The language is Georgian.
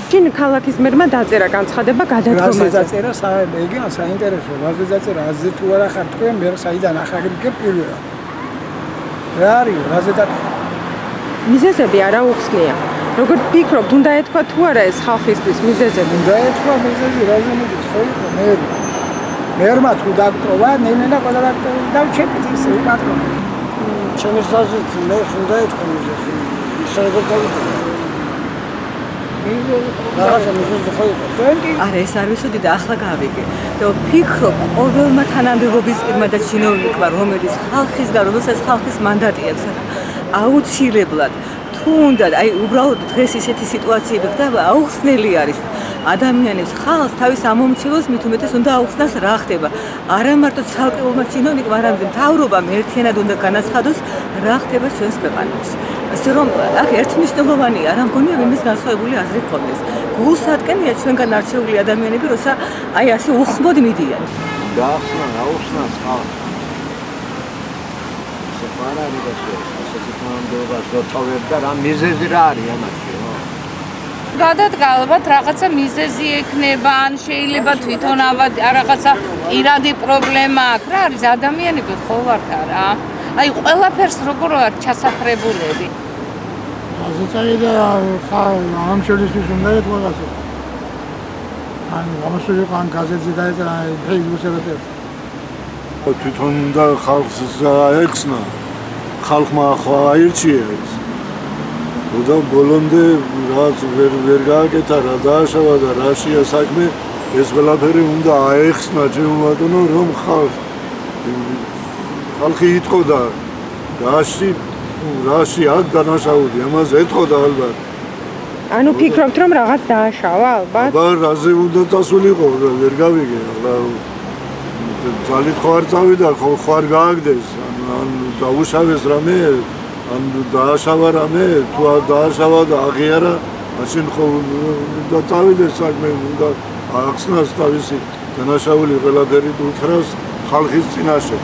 შინ ქალაქის მერმა დაწერა განცხადება გადადგომაზე. რაზე დაწერა საინტერესო, რაზე დაწერა, აზე თუ არა ხარ თქვენ, მე საიდან ახაგებ პირველად. რა არის, რაზე დაწერა? მიზეზები არა უხსნია. Როგორ ფიქრობთ, უნდა ეთქვა თუ არა ეს ხალხისთვის მიზეზები? უნდა ეთქვა მიზეზი, რაზე მიდის, ხო იყო მე. მერმა თუ დაგტოვა, ნენა ყველა დავჩეპით ისე უპატრონო. ჩემს საზეთ მე უნდა ეთქვა მიზეზი. ისე როგორ დავიტოვე? რაღაცა მიზეზი ხო იყო. არა, ეს არ ვისოდი და ახლა გავიგე. და ვფიქრობ, ყოველმა თანამდებობის პირმა და ჩინოვნიკმა, რომელიც ხალხისგან, რომელსაც ხალხის მანდატი აქვს, აუცილებლად თუნდაც აი უბრალოდ დღეს ისეთი სიტუაციები ხდება, აუხსნელი არის. ადამიანებს ხალხს თავის ამომრჩევლს მით უმეტეს უნდა აუხსნას რა ხდება. არა მარტო ცალკეულმა ჩინოვნიკმა, არამედ მთავრობამ ერთიანად უნდა განაცხადოს რა ხდება ჩვენს ქვეყანაში. ასე რომ აქ ერთმნიშვნელოვანია, რა მგონია ვინმეს განსხვავებული აზრი ჰქონდეს. გულსადგენია ჩვენგან არჩეული ადამიანები, როცა აი ასე უხმოდ მიდიან. დაახსნა, აუხსნას ხალხს. სეპარარი და ასეთი თანამდებობა შევწოვებ და რა მიზეზი რა არის ამაში, ხო? გადადგალბათ რაღაცა მიზეზი ექნება, ან შეიძლება თვითონ რაღაცა პირადი პრობლემა აქვს. რა არის ადამიანები ხო ვართ არა? აი ყველაფერს როგორ არ ჩასაფრებულები. ასე წაიდა ამ შოლისთვის უნდა ეთქვა ასე. ან ამასული ყან გაზეთზე დაეწერა ფეისბუქზე დაწერა. თვითონ და ხალხს აეხსნა. ხალხმა ახლა აირჩიეს. და ბოლომდე რაც ვერ გააკეთა რა დააშავა და რაშია საქმე, ეს ყველაფერი უნდა აეხსნა ჩემო ბატონო, რომ ხალხი იტყოდა რაში აქ დანაშაული, ამაზე ეთყოდა ალბათ. ანუ ფიქრობთ რომ რაღაც დააშავა ალბათ? აბა რაზე უნდა დასულიყო, ვერ გავიგე. ძალით ხო არ წავიდა, ხო არ გააგდეს, ან დაუშავეს რამე, ან დააშავა რამე, თუ არ დააშავა და აღიარა, მაშინ ხო უნდა წავიდეს საქმე, უნდა ახსნას თავისი დანაშაული ყველაფერი უთხრას ხალხის წინაშე.